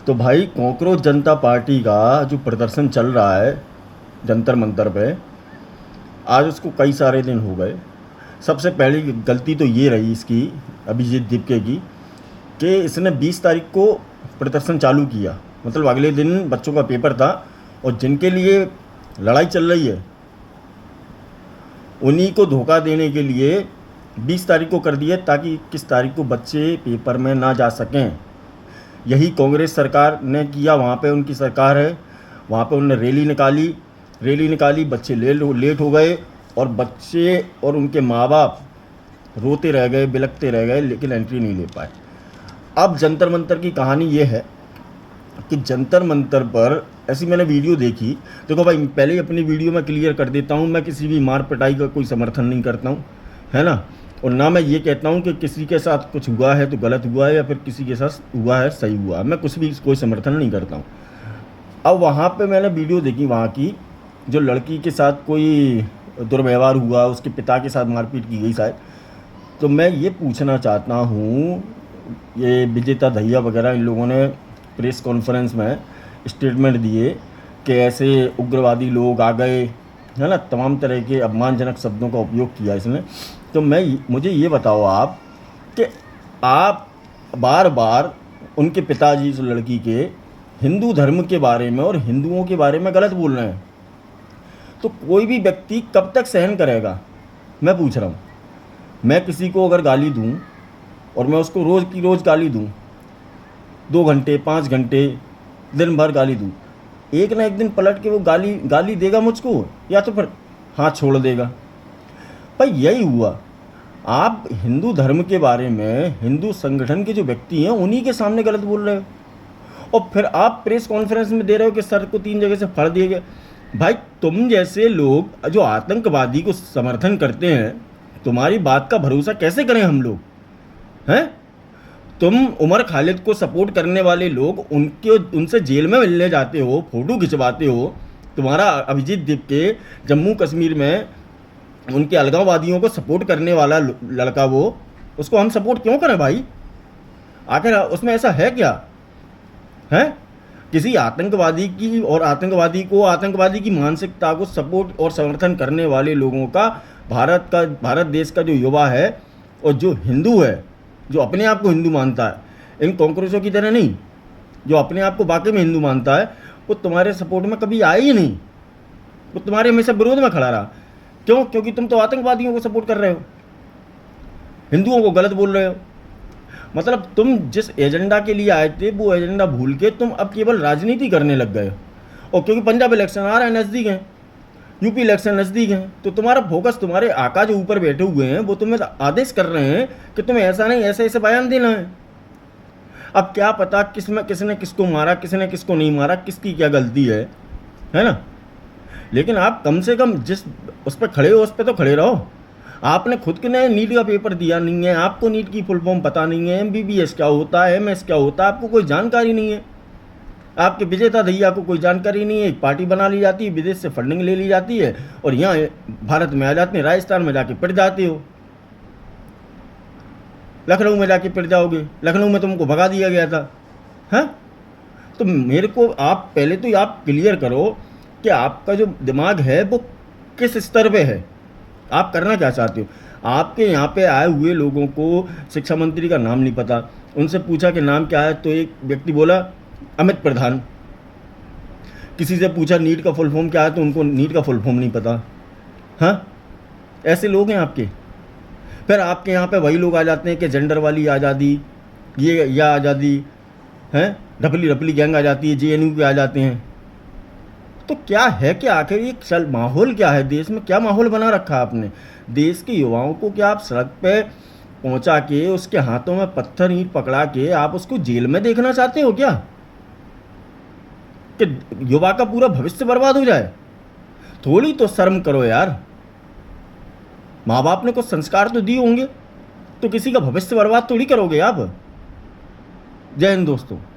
तो भाई कॉकरोच जनता पार्टी का जो प्रदर्शन चल रहा है जंतर मंतर पे, आज उसको कई सारे दिन हो गए। सबसे पहली गलती तो ये रही इसकी, अभिजीत दीपके की, कि इसने 20 तारीख को प्रदर्शन चालू किया। मतलब अगले दिन बच्चों का पेपर था और जिनके लिए लड़ाई चल रही है उन्हीं को धोखा देने के लिए 20 तारीख को कर दिया, ताकि 21 तारीख को बच्चे पेपर में ना जा सकें। यही कांग्रेस सरकार ने किया, वहाँ पे उनकी सरकार है, वहाँ पे उन्होंने रैली निकाली, बच्चे लेट हो गए और बच्चे और उनके माँ बाप रोते रह गए, बिलखते रह गए, लेकिन एंट्री नहीं ले पाए। अब जंतर मंतर की कहानी ये है कि जंतर मंतर पर ऐसी मैंने वीडियो देखी। देखो भाई, पहले ही अपनी वीडियो में क्लियर कर देता हूँ, मैं किसी भी मार पिटाई का कोई समर्थन नहीं करता हूँ, है ना। और ना मैं ये कहता हूँ कि किसी के साथ कुछ हुआ है तो गलत हुआ है या फिर किसी के साथ हुआ है सही हुआ है, मैं कुछ भी कोई समर्थन नहीं करता हूँ। अब वहाँ पे मैंने वीडियो देखी वहाँ की, जो लड़की के साथ कोई दुर्व्यवहार हुआ, उसके पिता के साथ मारपीट की गई शायद। तो मैं ये पूछना चाहता हूँ, ये विजेता दहिया वगैरह इन लोगों ने प्रेस कॉन्फ्रेंस में स्टेटमेंट दिए कि ऐसे उग्रवादी लोग आ गए, है ना, तमाम तरह के अपमानजनक शब्दों का उपयोग किया इसने। तो मुझे ये बताओ आप कि आप बार बार उनके पिताजी उस लड़की के हिंदू धर्म के बारे में और हिंदुओं के बारे में गलत बोल रहे हैं, तो कोई भी व्यक्ति कब तक सहन करेगा? मैं पूछ रहा हूँ। मैं किसी को अगर गाली दूँ और मैं उसको रोज़ की रोज़ गाली दूँ, 2 घंटे 5 घंटे दिन भर गाली दूँ, एक ना एक दिन पलट के वो गाली देगा मुझको, या तो फिर हाथ छोड़ देगा। भाई यही हुआ। आप हिंदू धर्म के बारे में हिंदू संगठन के जो व्यक्ति हैं उन्हीं के सामने गलत बोल रहे हो, और फिर आप प्रेस कॉन्फ्रेंस में दे रहे हो कि सर को 3 जगह से फाड़ दिए गए। भाई तुम जैसे लोग जो आतंकवादी को समर्थन करते हैं, तुम्हारी बात का भरोसा कैसे करें हम लोग, हैं? तुम उमर खालिद को सपोर्ट करने वाले लोग उनसे जेल में मिलने जाते हो, फ़ोटो खिंचवाते हो। तुम्हारा अभिजीत दीपके जम्मू कश्मीर में उनके अलगाववादियों को सपोर्ट करने वाला लड़का, वो उसको हम सपोर्ट क्यों करें भाई? आखिर उसमें ऐसा है क्या? है किसी आतंकवादी की और आतंकवादी की मानसिकता को सपोर्ट और समर्थन करने वाले लोगों का, भारत देश का जो युवा है और जो हिंदू है, जो अपने आप को हिंदू मानता है, इन कॉन्क्रोचों की तरह नहीं, जो अपने आप को वाकई में हिंदू मानता है, वो तुम्हारे सपोर्ट में कभी आया ही नहीं। वो तुम्हारे हमेशा विरोध में खड़ा रहा। क्यों? क्योंकि तुम तो आतंकवादियों को सपोर्ट कर रहे हो, हिंदुओं को गलत बोल रहे हो। मतलब तुम जिस एजेंडा के लिए आए थे वो एजेंडा भूल के तुम अब केवल राजनीति करने लग गए हो। और क्योंकि पंजाब इलेक्शन आ रहा है, नज़दीक हैं, यूपी इलेक्शन नज़दीक हैं, तो तुम्हारा फोकस, तुम्हारे आका जो ऊपर बैठे हुए हैं वो तुम्हें आदेश कर रहे हैं कि तुम्हें ऐसा नहीं ऐसे ऐसे बयान देना है। अब क्या पता किसने किसको मारा, किसने किसको नहीं मारा, किसकी क्या गलती है ना। लेकिन आप कम से कम जिस उस पर खड़े हो उस पर तो खड़े रहो। आपने खुद के ने नीट का पेपर दिया नहीं है, आपको नीट की फुल फॉर्म पता नहीं है, MBBS क्या होता है, MS क्या होता है, आपको कोई जानकारी नहीं है। आपके विजेता दहिया को कोई जानकारी नहीं है। एक पार्टी बना ली जाती है, विदेश से फंडिंग ले ली जाती है और यहाँ भारत में आ जाते हैं, राजस्थान में जाके पिट जाते हो, लखनऊ में जाके पिट जाओगे। लखनऊ में तुमको भगा दिया गया था, हैं? तो मेरे को आप पहले तो आप क्लियर करो कि आपका जो दिमाग है वो किस स्तर पे है, आप करना क्या चाहते हो। आपके यहाँ पे आए हुए लोगों को शिक्षा मंत्री का नाम नहीं पता। उनसे पूछा कि नाम क्या है, तो एक व्यक्ति बोला अमित प्रधान। किसी से पूछा नीट का फुल फॉर्म क्या है, तो उनको नीट का फुल फॉर्म नहीं पता। हाँ, ऐसे लोग हैं आपके। फिर आपके यहाँ पे वही लोग आ जाते हैं कि जेंडर वाली आज़ादी, ये आज़ादी है, ढपली गैंग आ जाती है, JNU के आ जाते हैं। तो क्या है कि आखिर ये माहौल क्या है देश में? क्या माहौल बना रखा है आपने? देश के युवाओं को क्या आप सड़क पे पहुंचा के उसके हाथों में पत्थर ईंट पकड़ा के आप उसको जेल में देखना चाहते हो क्या, कि युवा का पूरा भविष्य बर्बाद हो जाए? थोड़ी तो शर्म करो यार। माँ बाप ने कुछ संस्कार तो दिए होंगे, तो किसी का भविष्य बर्बाद थोड़ी करोगे आप। जय हिंद दोस्तों।